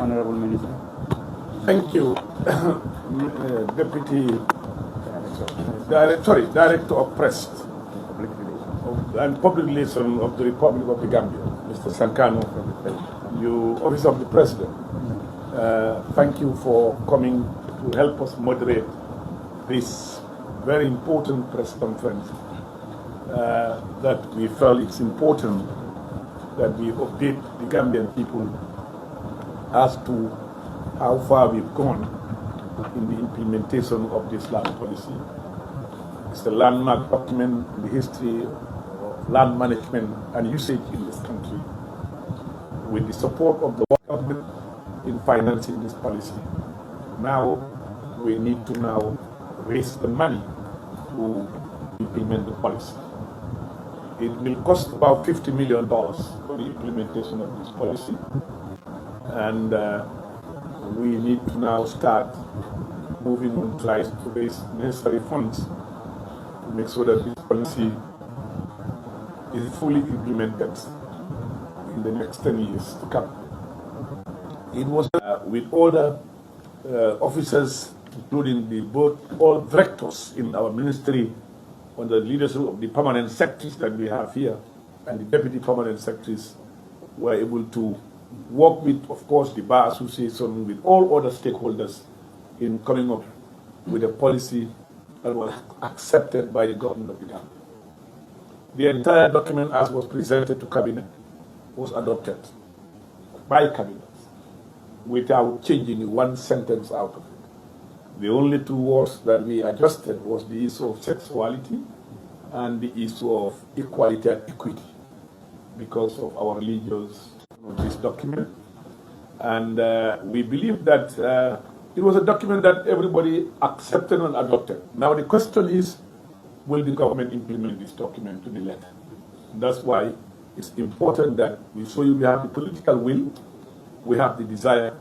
Honorable Minister. Thank you, Deputy Director of Press and Public Relations of the Republic of the Gambia, Mr. Sankano, you, Office of the President. Thank you for coming to help us moderate this very important press conference that we felt it's important that we update the Gambian people as to how far we've gone in the implementation of this land policy. It's a landmark document in the history of land management and usage in this country, with the support of the government in financing this policy. Now we need to now raise the money to implement the policy. It will cost about $50 million for the implementation of this policy, and we need to now start moving on tries to raise necessary funds to make sure that this policy is fully implemented in the next 10 years to come. It was with all the officers, including all directors in our ministry, under the leadership of the permanent secretaries that we have here, and the deputy permanent secretaries, were able to work with, of course, the Bar Association, with all other stakeholders in coming up with a policy that was accepted by the government of the Gambia. The entire document, as was presented to Cabinet, was adopted by Cabinet without changing one sentence out of it. The only two words that we adjusted was the issue of sexuality and the issue of equality and equity, because of our religious this document. And we believe that it was a document that everybody accepted and adopted. Now the question is, will the government implement this document to the letter? And that's why it's important that we show you we have the political will, we have the desire,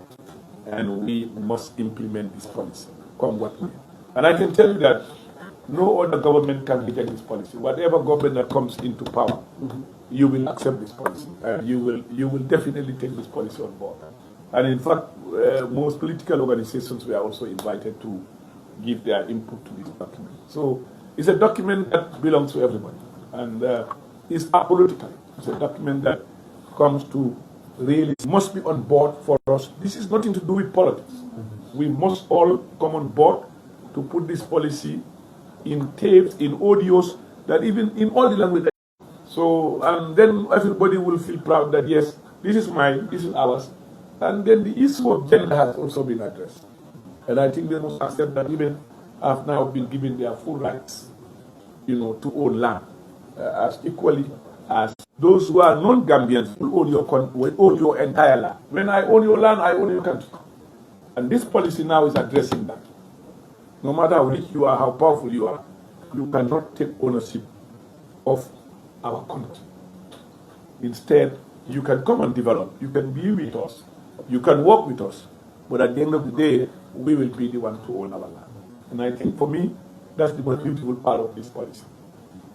and we must implement this policy, come what may. And I can tell you that no other government can reject this policy. Whatever government that comes into power, you will accept this policy, and you will definitely take this policy on board. And in fact, most political organizations were also invited to give their input to this document. So it's a document that belongs to everybody, and it's apolitical. It's a document that comes to really must be on board for us. This is nothing to do with politics. We must all come on board to put this policy in tapes, in audios, that even in all the languages. So, and then everybody will feel proud that yes, this is mine, this is ours. And then the issue of gender has also been addressed. And I think they must accept that women have now been given their full rights, to own land, as equally as those who are non-Gambians will own your entire land. When I own your land, I own your country. And this policy now is addressing that. No matter how rich you are, how powerful you are, you cannot take ownership of our country. Instead, you can come and develop. You can be with us. You can work with us. But at the end of the day, we will be the one to own our land. And I think for me, that's the most beautiful part of this policy.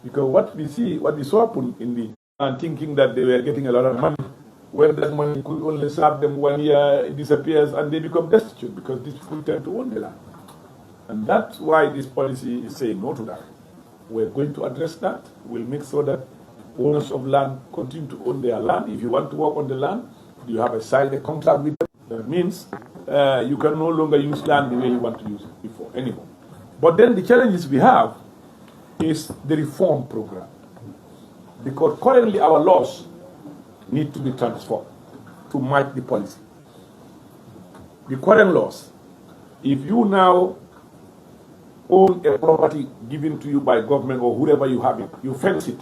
Because what we saw happen in the and thinking that they were getting a lot of money, when that money could only serve them 1 year, it disappears and they become destitute because these people tend to own the land. And that's why this policy is saying no to that. We're going to address that. We'll make sure that owners of land continue to own their land. If you want to work on the land, you have signed a contract with them. That means you can no longer use land the way you want to use it before anymore. But then the challenges we have is the reform program. Because currently our laws need to be transformed to match the policy. The current laws, if you now own a property given to you by government or whoever you have it, you fence it,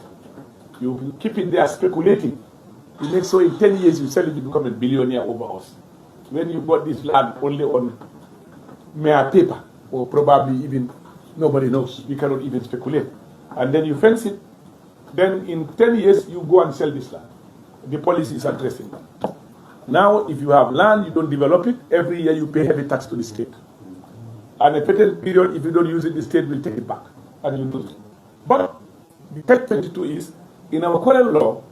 you keep it there speculating, you make so in 10 years you sell it, you become a billionaire over us. When you bought this land only on mere paper, or probably even nobody knows, we cannot even speculate. And then you fence it, then in 10 years you go and sell this land. The policy is addressing that. Now, if you have land, you don't develop it, every year you pay heavy tax to the state. And a certain period, if you don't use it, the state will take it back, and you lose it. But the catch-22 is, in our current law,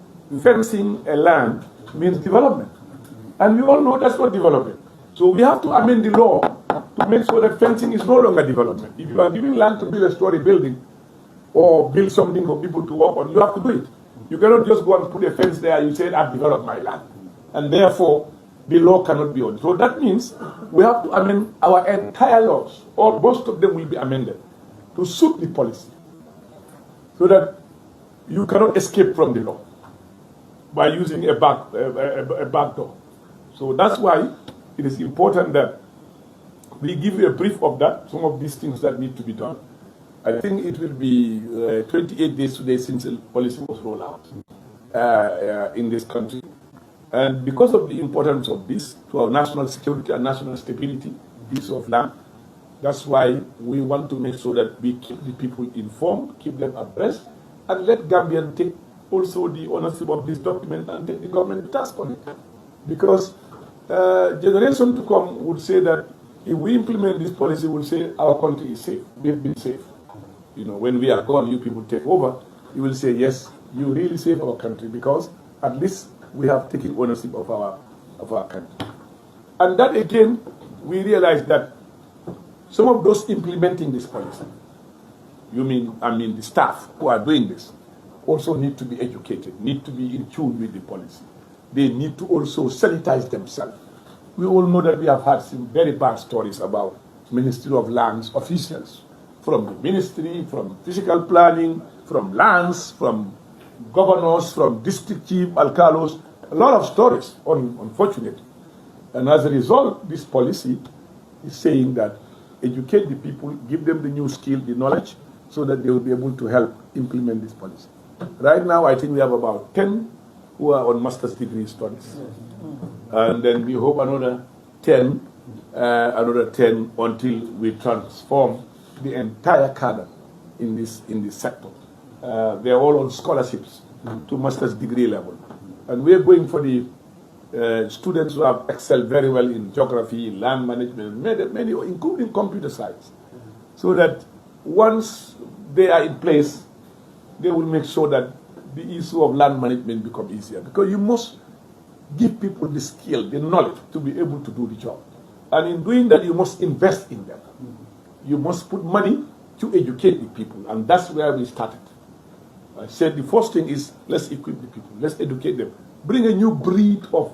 fencing a land means development. And we all know that's not development. So we have to amend the law to make sure that fencing is no longer development. If you are giving land to build a story building or build something for people to work on, you have to do it. You cannot just go and put a fence there and you say, I've developed my land. And therefore, the law cannot be on. So that means we have to amend our entire laws, or most of them will be amended to suit the policy, so that you cannot escape from the law by using a back door. So that's why it is important that we give you a brief of that, some of these things that need to be done. I think it will be 28 days today since the policy was rolled out in this country. And because of the importance of this to our national security and national stability, use of land, that's why we want to make sure that we keep the people informed, keep them abreast, and let Gambians take also the ownership of this document and take the government to task on it. Because generation to come would say that if we implement this policy, we'll say our country is safe. We've been safe. You know, when we are gone, you people take over. You will say, yes, you really save our country because at least we have taken ownership of our country. And that again, we realize that some of those implementing this policy, the staff who are doing this, also need to be educated, need to be in tune with the policy. They need to also sanitize themselves. We all know that we have had some very bad stories about Ministry of Lands officials, from the ministry, from physical planning, from lands, from governors, from district chief, alcalos, a lot of stories, unfortunately. And as a result, this policy is saying that educate the people, give them the new skill, the knowledge, so that they will be able to help implement this policy. Right now, I think we have about 10 who are on master's degree studies. And then we hope another 10 until we transform the entire cadre in this sector. They are all on scholarships to master's degree level. And we are going for the students who have excelled very well in geography, land management, many, including computer science. So that once they are in place, they will make sure that the issue of land management becomes easier. Because you must give people the skill, the knowledge to be able to do the job. And in doing that, you must invest in them. You must put money to educate the people. And that's where we started. I said the first thing is, let's equip the people, let's educate them. Bring a new breed of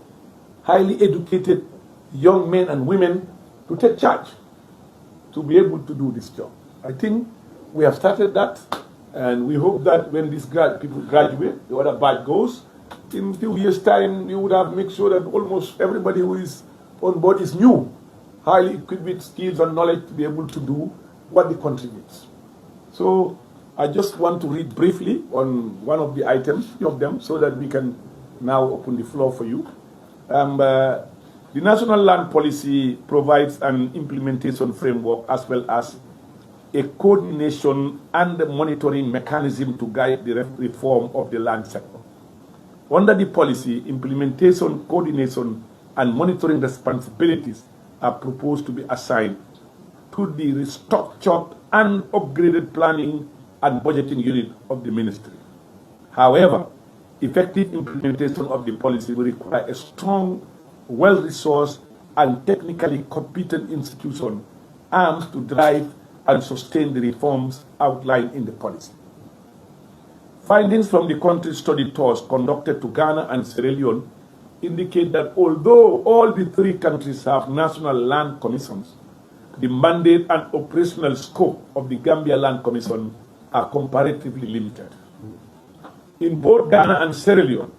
highly educated young men and women to take charge, to be able to do this job. I think we have started that, and we hope that when these people graduate, the other batch goes, in a few years' time, you would have made sure that almost everybody who is on board is new, highly equipped with skills and knowledge to be able to do what they contribute. So I just want to read briefly on one of the items, of them, so that we can now open the floor for you. The National Land Policy provides an implementation framework as well as a coordination and monitoring mechanism to guide the reform of the land sector. Under the policy, implementation, coordination, and monitoring responsibilities are proposed to be assigned to the restructured and upgraded planning and budgeting unit of the ministry. However, effective implementation of the policy will require a strong, well-resourced, and technically competent institution armed to drive and sustain the reforms outlined in the policy. Findings from the country study tours conducted to Ghana and Sierra Leone indicate that although all the three countries have national land commissions, the mandate and operational scope of the Gambia Land Commission are comparatively limited. In both Ghana and Sierra Leone,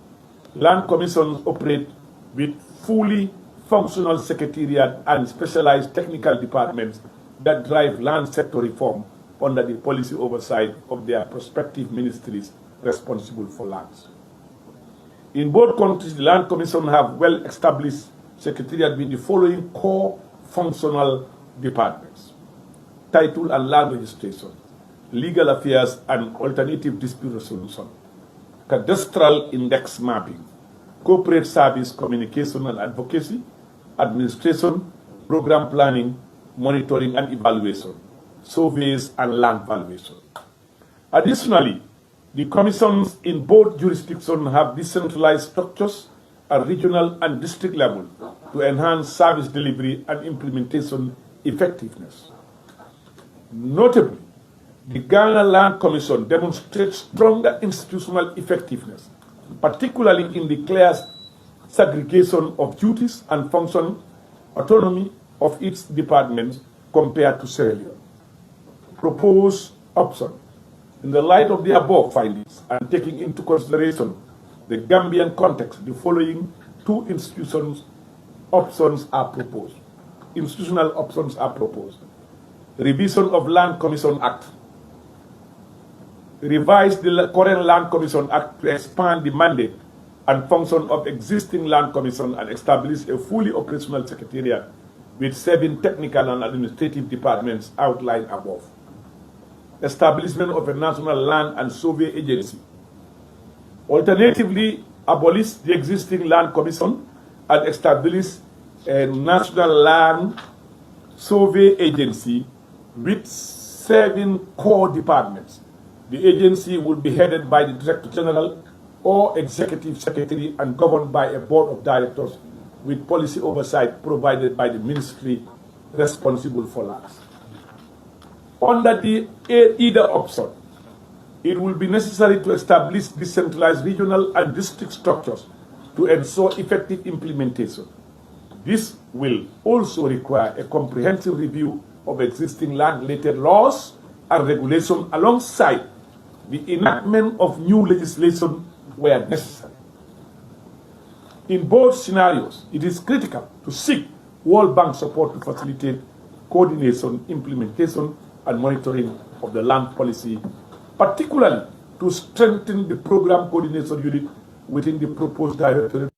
land commissions operate with fully functional secretariat and specialized technical departments that drive land sector reform under the policy oversight of their prospective ministries responsible for lands. In both countries, the Land Commission have well-established secretariat with the following core functional departments: title and land registration, legal affairs and alternative dispute resolution, cadastral index mapping, corporate service communication and advocacy, administration, program planning, monitoring and evaluation, surveys and land valuation. Additionally, the commissions in both jurisdictions have decentralized structures at regional and district level to enhance service delivery and implementation effectiveness. Notably, the Ghana Land Commission demonstrates stronger institutional effectiveness, particularly in the clear segregation of duties and function autonomy of its departments compared to Sierra Leone. Proposed option. In the light of the above findings and taking into consideration the Gambian context, the following two institutional options are proposed. Revision of Land Commission Act. Revise the current Land Commission Act to expand the mandate and function of existing Land Commission and establish a fully operational secretariat with 7 technical and administrative departments outlined above. Establishment of a National Land and Survey Agency. Alternatively, abolish the existing Land Commission and establish a National Land Survey Agency with 7 core departments. The agency will be headed by the Director General or Executive Secretary and governed by a Board of Directors with policy oversight provided by the ministry responsible for lands. Under either option, it will be necessary to establish decentralized regional and district structures to ensure effective implementation. This will also require a comprehensive review of existing land-related laws and regulations alongside the enactment of new legislation where necessary. In both scenarios, it is critical to seek World Bank support to facilitate coordination, implementation, and monitoring of the land policy, particularly to strengthen the program coordination unit within the proposed directorate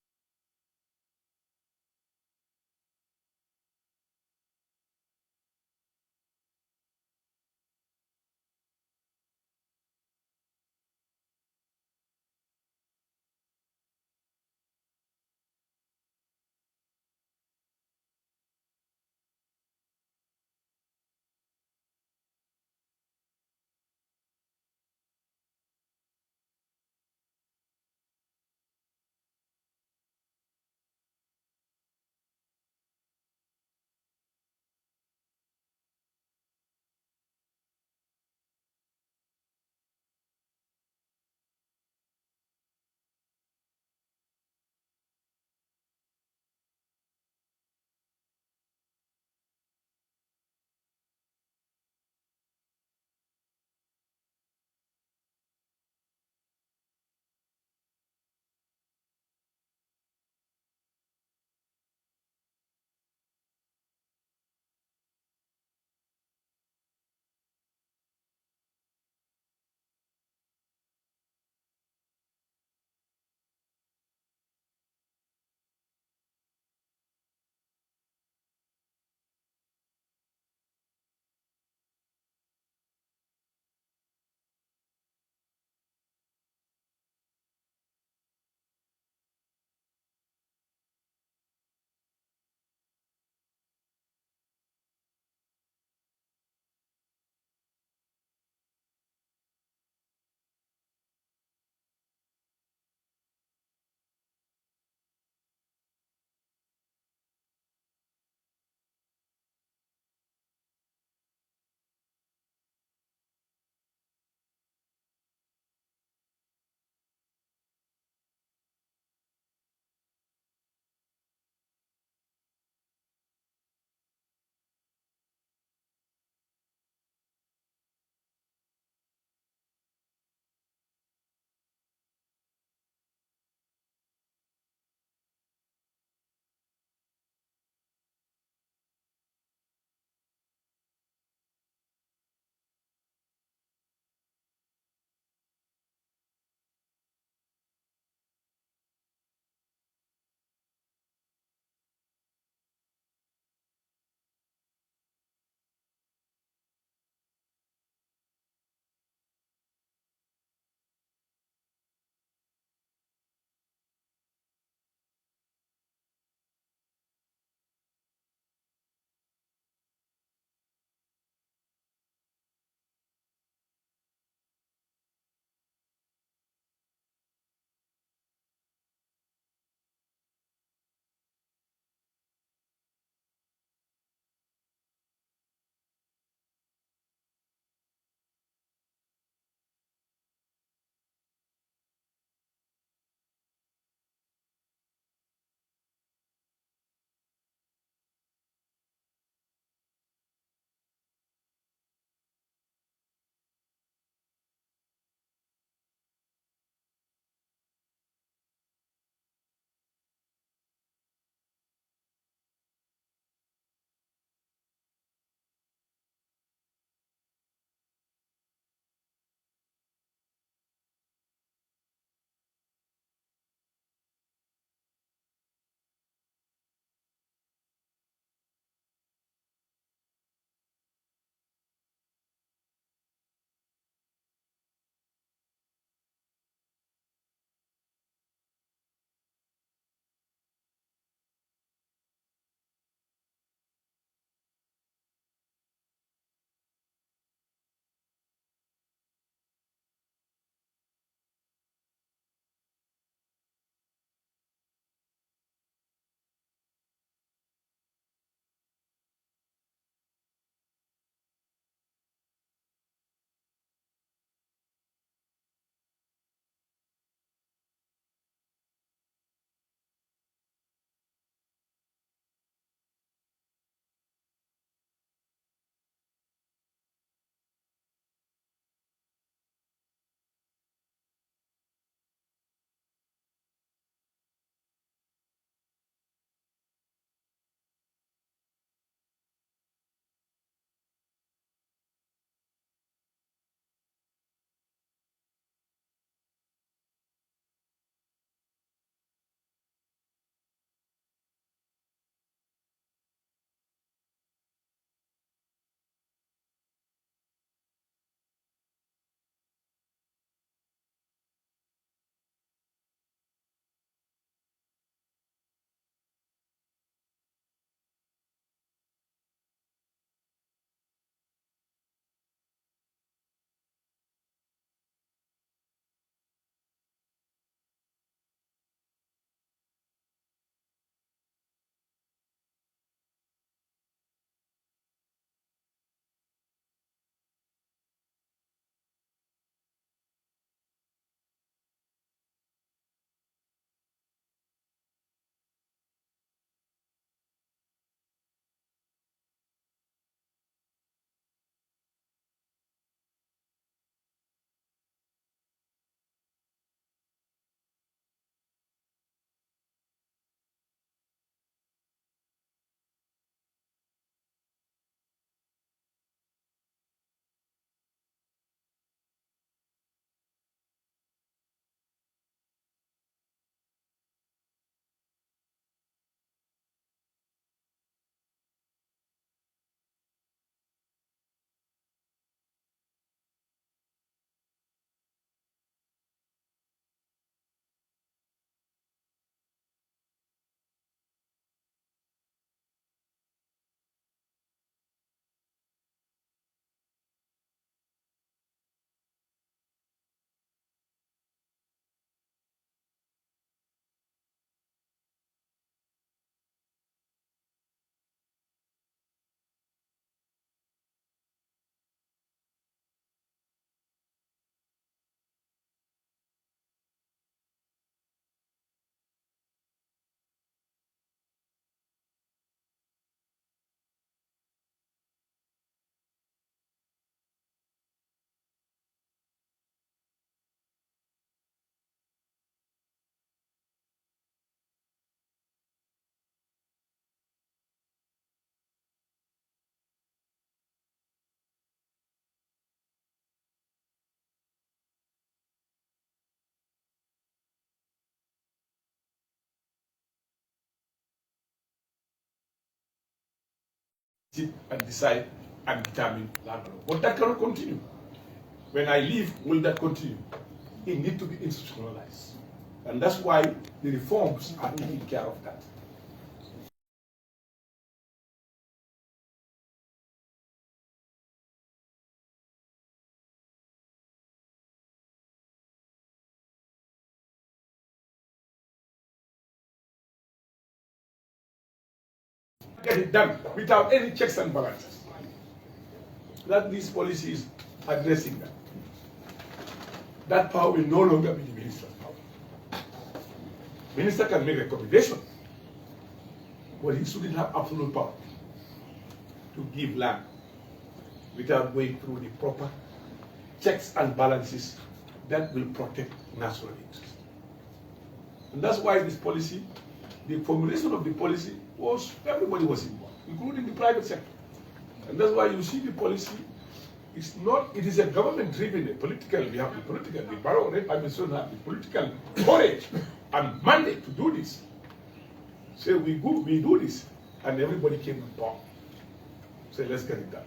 sit and decide and determine land law. But that cannot continue. When I leave, will that continue? It needs to be institutionalized. And that's why the reforms are taking care of that. Get it done without any checks and balances. That these policies addressing that. That power will no longer be the minister's power. Minister can make recommendation, but he shouldn't have absolute power to give land without going through the proper checks and balances that will protect national interest. And that's why this policy, the formulation of the policy was, everybody was involved, including the private sector. And that's why you see the policy, it's not, it is a government-driven, political, we have the political, the Barrow administration have the political courage and mandate to do this. So we do this, and everybody came on board. So let's get it done.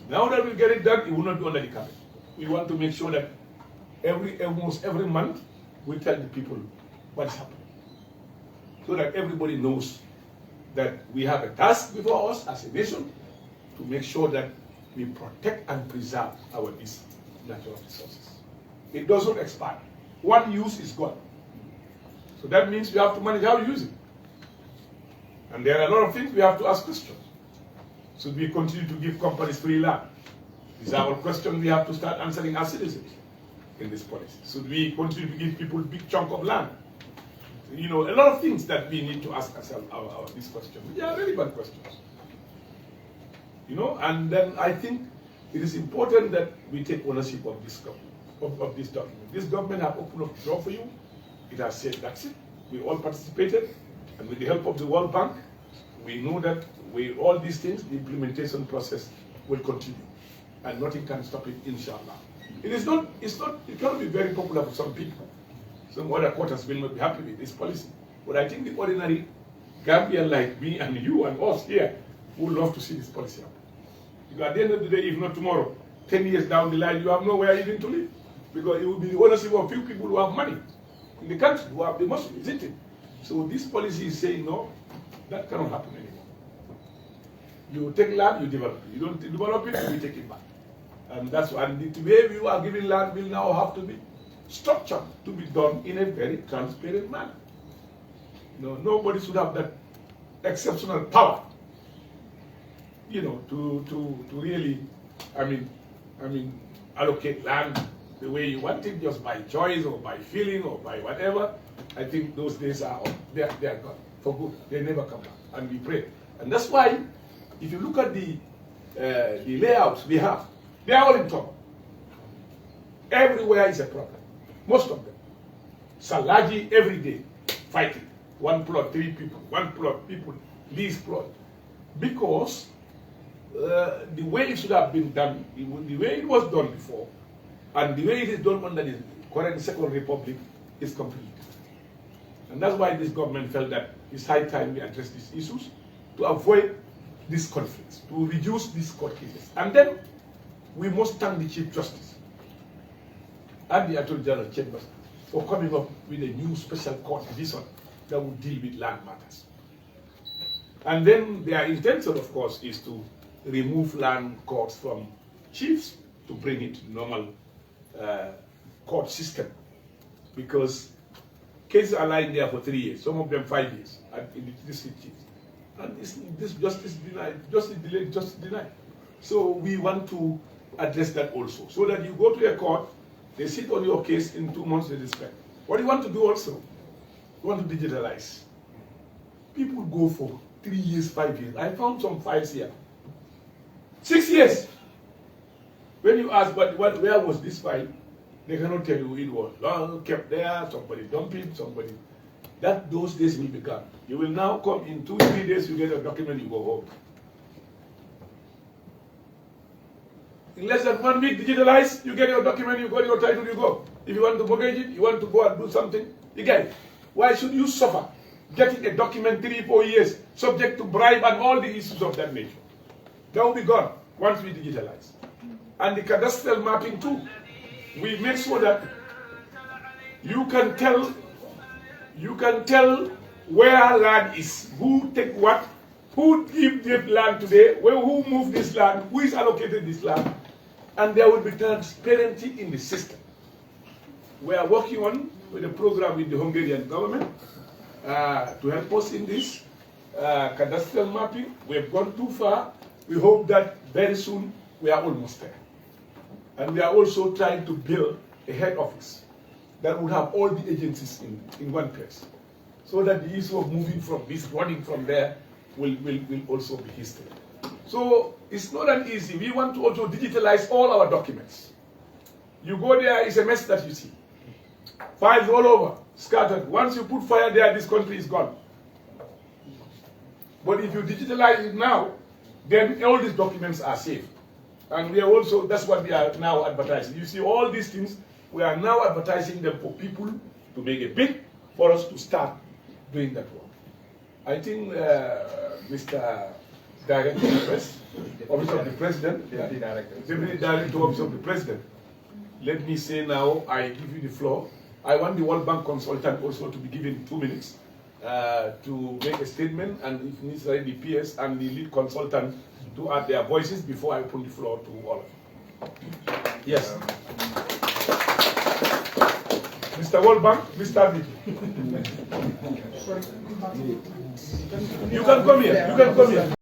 Now that we get it done, it will not be under the carpet. We want to make sure that almost every month, we tell the people what is happening. So that everybody knows that we have a task before us as a nation to make sure that we protect and preserve our natural resources. It doesn't expire. One use is gone. So that means we have to manage how we use it. And there are a lot of things we have to ask questions. Should we continue to give companies free land? These are all questions we have to start answering as citizens in this policy. Should we continue to give people a big chunk of land? You know, a lot of things that we need to ask ourselves these questions. They are relevant questions. You know, and then I think it is important that we take ownership of this of this document. This government has opened up the door for you. It has said that's it. We all participated, and with the help of the World Bank, we know that with all these things, the implementation process will continue, and nothing can stop it, inshallah. It cannot be very popular for some people. Some other quarters will not be happy with this policy. But I think the ordinary Gambian like me and you and us here would love to see this policy happen. Because at the end of the day, if not tomorrow, 10 years down the line, you have nowhere even to live. Because it will be the ownership of few people who have money in the country, who have the most, isn't it? So this policy is saying, no, that cannot happen anymore. You take land, you develop it. You don't develop it, you take it back. And that's why the way you are giving land will now have to be structured to be done in a very transparent manner. You know, nobody should have that exceptional power, you know, to really, allocate land the way you want it, just by choice or by feeling or by whatever. I think those days are they are gone for good. They never come back, and we pray. And that's why, if you look at the layouts we have, they are all in trouble. Everywhere is a problem. Most of them. Salaji every day, fighting. One plot, 3 people. One plot, people, this plot. Because the way it should have been done, the way it was done before, and the way it is done under the current Second Republic is completely different. And that's why this government felt that it's high time we address these issues to avoid these conflicts, to reduce these court cases. And then we must thank the Chief Justice and the Attorney General Chambers for coming up with a new special court division that will deal with land matters. And then their intention, of course, is to remove land courts from chiefs to bring it to normal court system, because cases are lying there for 3 years, some of them 5 years, in the district chiefs. And this justice denied, justice delayed, justice denied. So we want to address that also, so that you go to a court, they sit on your case in 2 months, they respect. What do you want to do also? You want to digitalize. People go for 3 years, 5 years. I found some files here. 6 years. When you ask where was this file, they cannot tell you it was long kept there, somebody dumped it, somebody. Those days will be gone. You will now come in 2, 3 days, you get a document, you go home. In less than 1 week, digitalize, you get your document, you got your title, you go. If you want to mortgage it, you want to go and do something, you get it. Why should you suffer getting a document 3, 4 years, subject to bribe and all the issues of that nature? That will be gone once we digitalize. And the cadastral mapping too. We make sure that you can tell where land is, who take what, who give the land today, who moved this land, who is allocated this land, and there will be transparency in the system. We are working on with a program with the Hungarian government to help us in this cadastral mapping. We have gone too far. We hope that very soon we are almost there. And we are also trying to build a head office that would have all the agencies in one place, so that the issue of moving from this, running from there, will also be history. So it's not an easy. We want to also digitalize all our documents. You go there, it's a mess that you see. Files all over, scattered. Once you put fire there, this country is gone. But if you digitalize it now, then all these documents are safe. And we are also, that's what we are now advertising. You see all these things, we are now advertising them for people to make a bid for us to start doing that work. I think Mr. Director of the Press, Office of the President, Deputy Director, Office of the President, let me say now, I give you the floor. I want the World Bank consultant also to be given 2 minutes to make a statement, and if necessary, the PS and the lead consultant to add their voices before I open the floor to all of you. Yes. Mr. World Bank, Mr. Meeting. You can come here. You can come here.